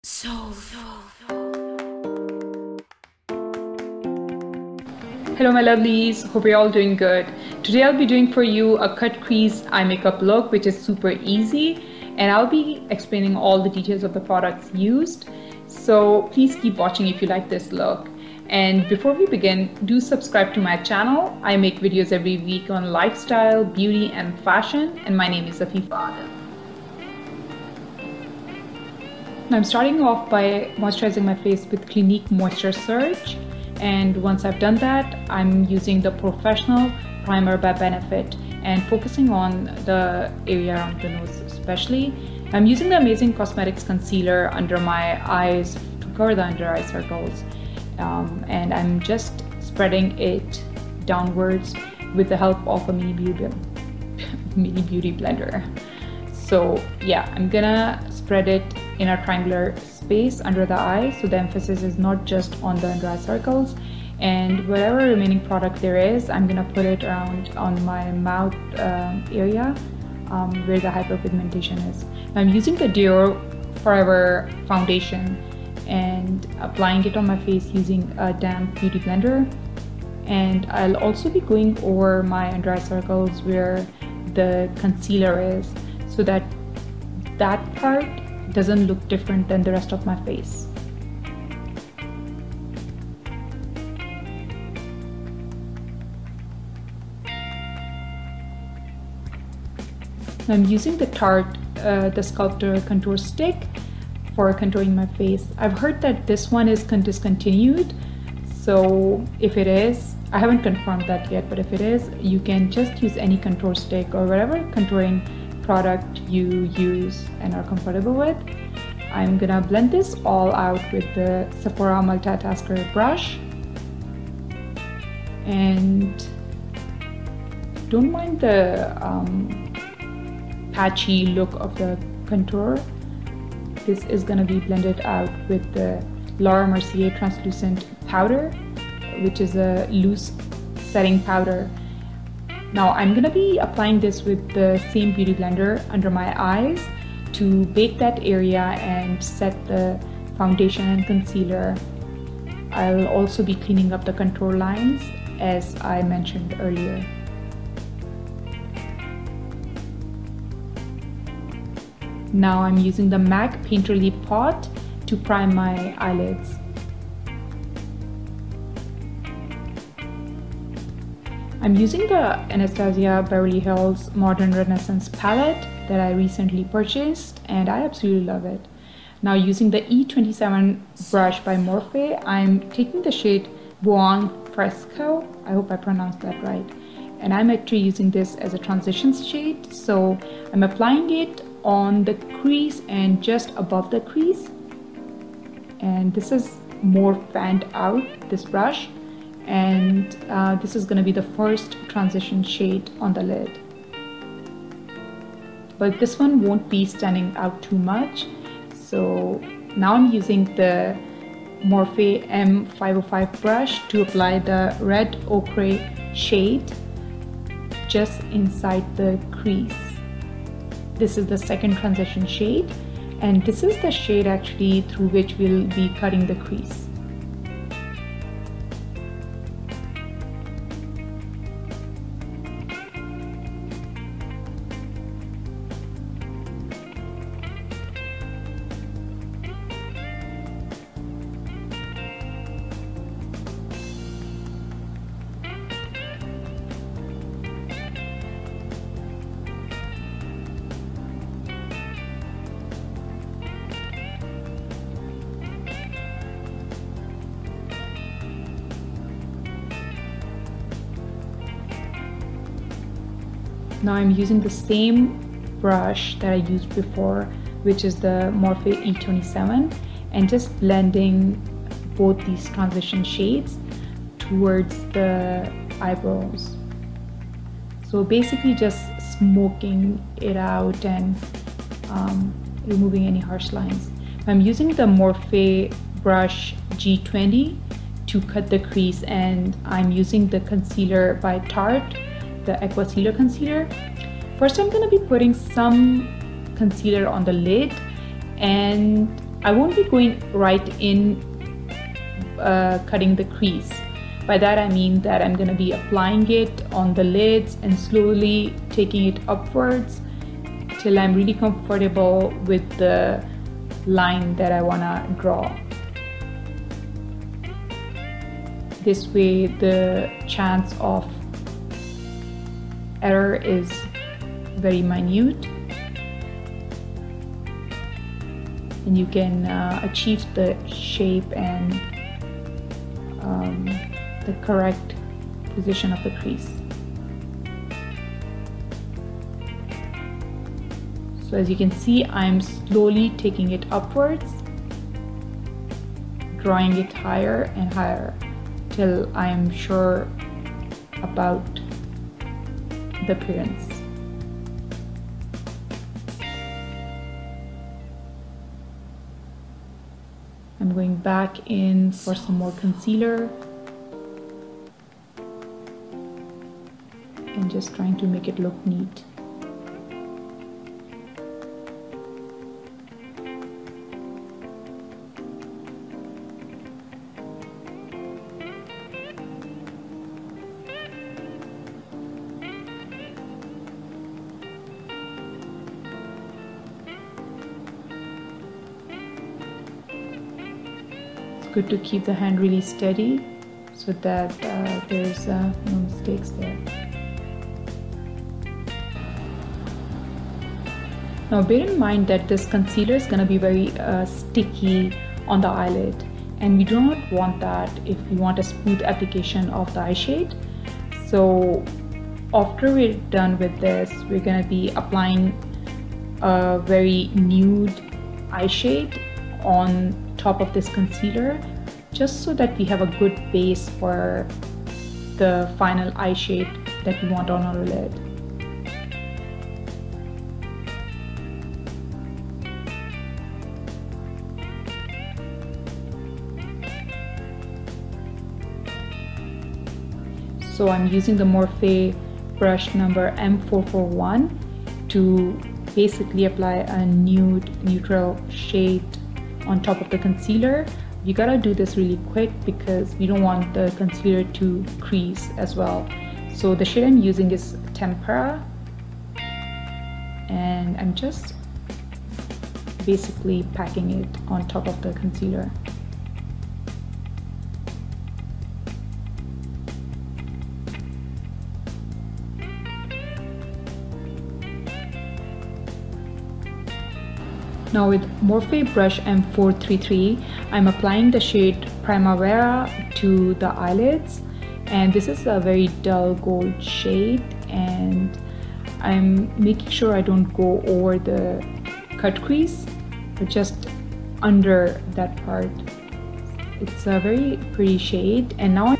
Hello my lovelies, hope you're all doing good. Today I'll be doing for you a cut crease eye makeup look, which is super easy, and I'll be explaining all the details of the products used. So please keep watching if you like this look. And before we begin, do subscribe to my channel. I make videos every week on lifestyle, beauty and fashion, and my name is Afifa. I'm starting off by moisturizing my face with Clinique Moisture Surge, and once I've done that, I'm using the Professional Primer by Benefit and focusing on the area around the nose especially. I'm using the Amazing Cosmetics concealer under my eyes to cover the under eye circles, and I'm just spreading it downwards with the help of a mini beauty blender. So yeah, I'm gonna spread it in a triangular space under the eye, so the emphasis is not just on the under eye circles, and whatever remaining product there is, I'm gonna put it around on my mouth area where the hyperpigmentation is. I'm using the Dior Forever foundation and applying it on my face using a damp beauty blender, and I'll also be going over my under eye circles where the concealer is, so that part doesn't look different than the rest of my face. I'm using the Tarte, the Sculptor contour stick for contouring my face. I've heard that this one is discontinued, so if it is, I haven't confirmed that yet, but if it is, you can just use any contour stick or whatever contouring product you use and are comfortable with. I'm gonna blend this all out with the Sephora multitasker brush, and don't mind the patchy look of the contour. This is gonna be blended out with the Mercier Translucent powder, which is a loose setting powder. Now I'm gonna be applying this with the same beauty blender under my eyes to bake that area and set the foundation and concealer. I'll also be cleaning up the contour lines as I mentioned earlier. Now I'm using the MAC Painterly pot to prime my eyelids. I'm using the Anastasia Beverly Hills Modern Renaissance palette that I recently purchased, and I absolutely love it. Now using the E27 brush by Morphe, I'm taking the shade Buon Fresco, I hope I pronounced that right, and I'm actually using this as a transition shade, so I'm applying it on the crease and just above the crease, and this is more fanned out, this brush, and this is going to be the first transition shade on the lid, but this one won't be standing out too much. So now I'm using the Morphe M505 brush to apply the red ochre shade just inside the crease. This is the second transition shade, and this is the shade actually through which we'll be cutting the crease. Now I'm using the same brush that I used before, which is the Morphe E27, and just blending both these transition shades towards the eyebrows. So basically just smoking it out and removing any harsh lines. I'm using the Morphe brush G20 to cut the crease, and I'm using the concealer by Tarte, the Aqua Sealer concealer. First I'm going to be putting some concealer on the lid, and I won't be going right in cutting the crease. By that I mean that I'm going to be applying it on the lids and slowly taking it upwards till I'm really comfortable with the line that I want to draw. This way the chance of error is very minute and you can achieve the shape and the correct position of the crease. So as you can see, I'm slowly taking it upwards, drawing it higher and higher till I'm sure about the appearance. I'm going back in for some more concealer and just trying to make it look neat. Good to keep the hand really steady so that there's no mistakes there. Now bear in mind that this concealer is going to be very sticky on the eyelid, and we do not want that if we want a smooth application of the eye shade. So after we're done with this, we're going to be applying a very nude eye shade on top of this concealer, just so that we have a good base for the final eye shade that we want on our lid. So I'm using the Morphe brush number M441 to basically apply a nude neutral shade on top of the concealer. You gotta do this really quick because we don't want the concealer to crease as well. So the shade I'm using is Tempera, and I'm just basically packing it on top of the concealer. Now with Morphe brush M433, I'm applying the shade Primavera to the eyelids, and this is a very dull gold shade, and I'm making sure I don't go over the cut crease, but just under that part. It's a very pretty shade, and now I'm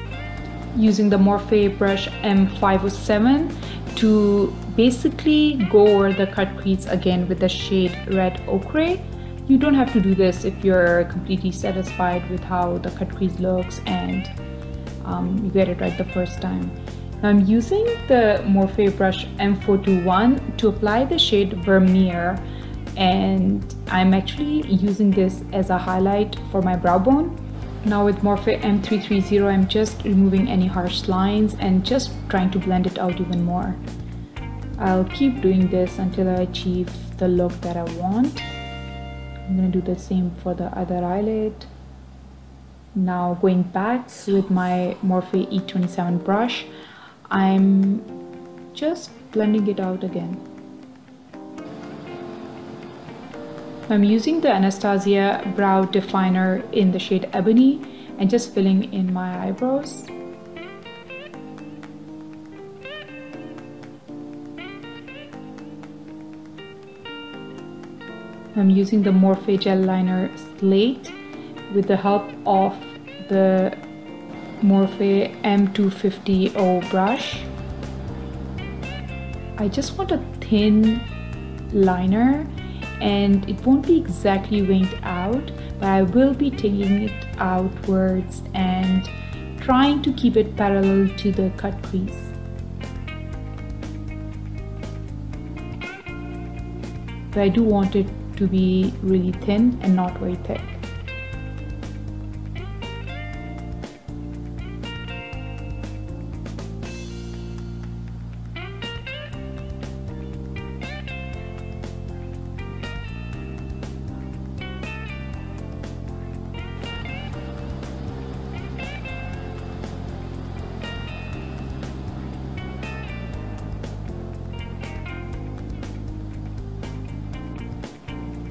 using the Morphe brush M507 to basically go over the cut crease again with the shade Red Ochre. You don't have to do this if you're completely satisfied with how the cut crease looks and you get it right the first time. Now I'm using the Morphe brush M421 to apply the shade Vermeer, and I'm actually using this as a highlight for my brow bone. Now with Morphe M330, I'm just removing any harsh lines and just trying to blend it out even more. I'll keep doing this until I achieve the look that I want. I'm going to do the same for the other eyelid. Now going back with my Morphe E27 brush, I'm just blending it out again. I'm using the Anastasia brow definer in the shade Ebony and just filling in my eyebrows. I'm using the Morphe gel liner Slate with the help of the Morphe M250O brush. I just want a thin liner, and it won't be exactly winged out, but I will be taking it outwards and trying to keep it parallel to the cut crease. But I do want it to be really thin and not very thick.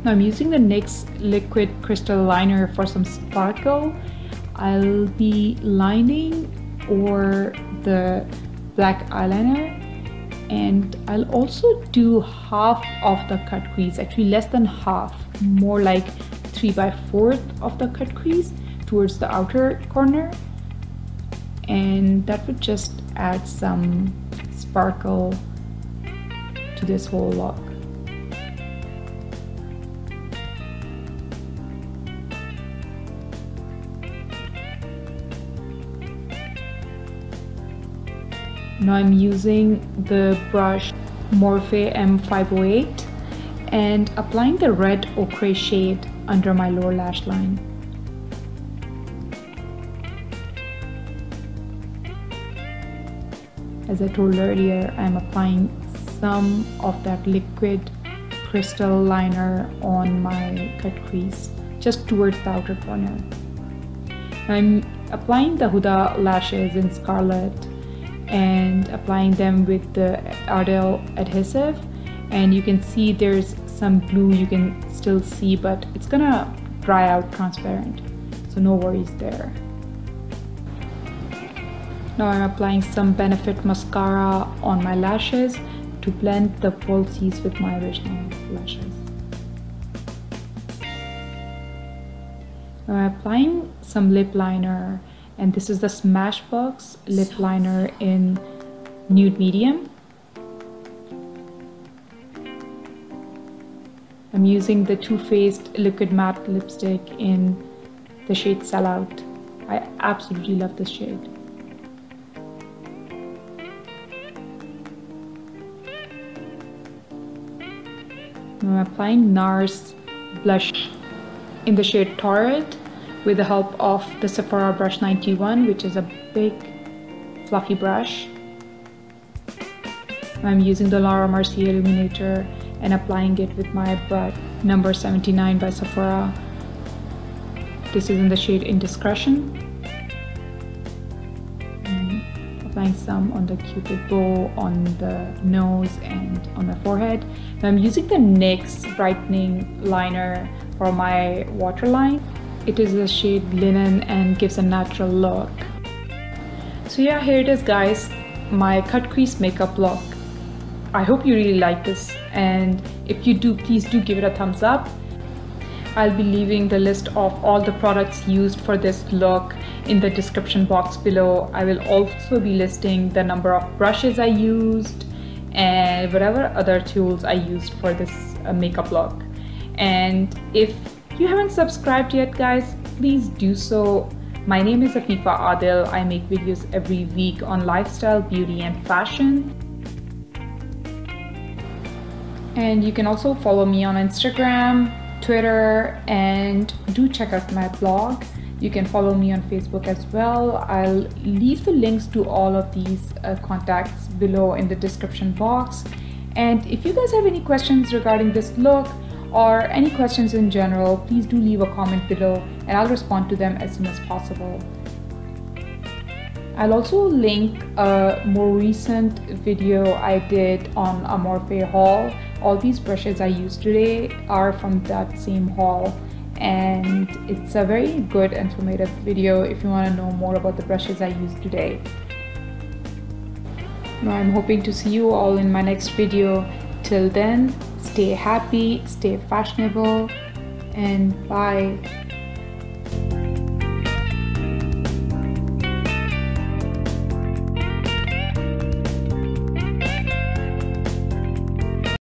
Now I'm using the NYX liquid crystal liner for some sparkle. I'll be lining over the black eyeliner, and I'll also do half of the cut crease, actually less than half, more like 3/4 of the cut crease towards the outer corner, and that would just add some sparkle to this whole look. Now I'm using the brush Morphe M508 and applying the red ochre shade under my lower lash line. As I told earlier, I'm applying some of that liquid crystal liner on my cut crease, just towards the outer corner. I'm applying the Huda lashes in Scarlet and applying them with the Ardell adhesive, and you can see there's some glue you can still see, but it's gonna dry out transparent, so no worries there. Now I'm applying some Benefit mascara on my lashes to blend the falsies with my original lashes. Now I'm applying some lip liner, and this is the Smashbox lip liner in nude medium. I'm using the Too Faced liquid matte lipstick in the shade Sellout. I absolutely love this shade. Now I'm applying NARS blush in the shade Tarte with the help of the Sephora brush 91, which is a big fluffy brush. I'm using the Laura Mercier illuminator and applying it with my brush number 79 by Sephora. This is in the shade Indiscretion. Applying some on the cupid bow, on the nose, and on my forehead. Now I'm using the NYX brightening liner for my waterline. It is the shade Linen and gives a natural look. So yeah, here it is guys, my cut crease makeup look. I hope you really like this, and if you do, please do give it a thumbs up. I'll be leaving the list of all the products used for this look in the description box below. I will also be listing the number of brushes I used and whatever other tools I used for this makeup look. And if you haven't subscribed yet guys, please do so. My name is Afifa Adil. I make videos every week on lifestyle, beauty and fashion. And you can also follow me on Instagram, Twitter, and do check out my blog. You can follow me on Facebook as well. I'll leave the links to all of these contacts below in the description box. And if you guys have any questions regarding this look or any questions in general, please do leave a comment below and I'll respond to them as soon as possible. I'll also link a more recent video I did on a Morphe haul. All these brushes I used today are from that same haul, and it's a very good informative video if you want to know more about the brushes I used today. Now I'm hoping to see you all in my next video. Till then, stay happy, stay fashionable, and bye.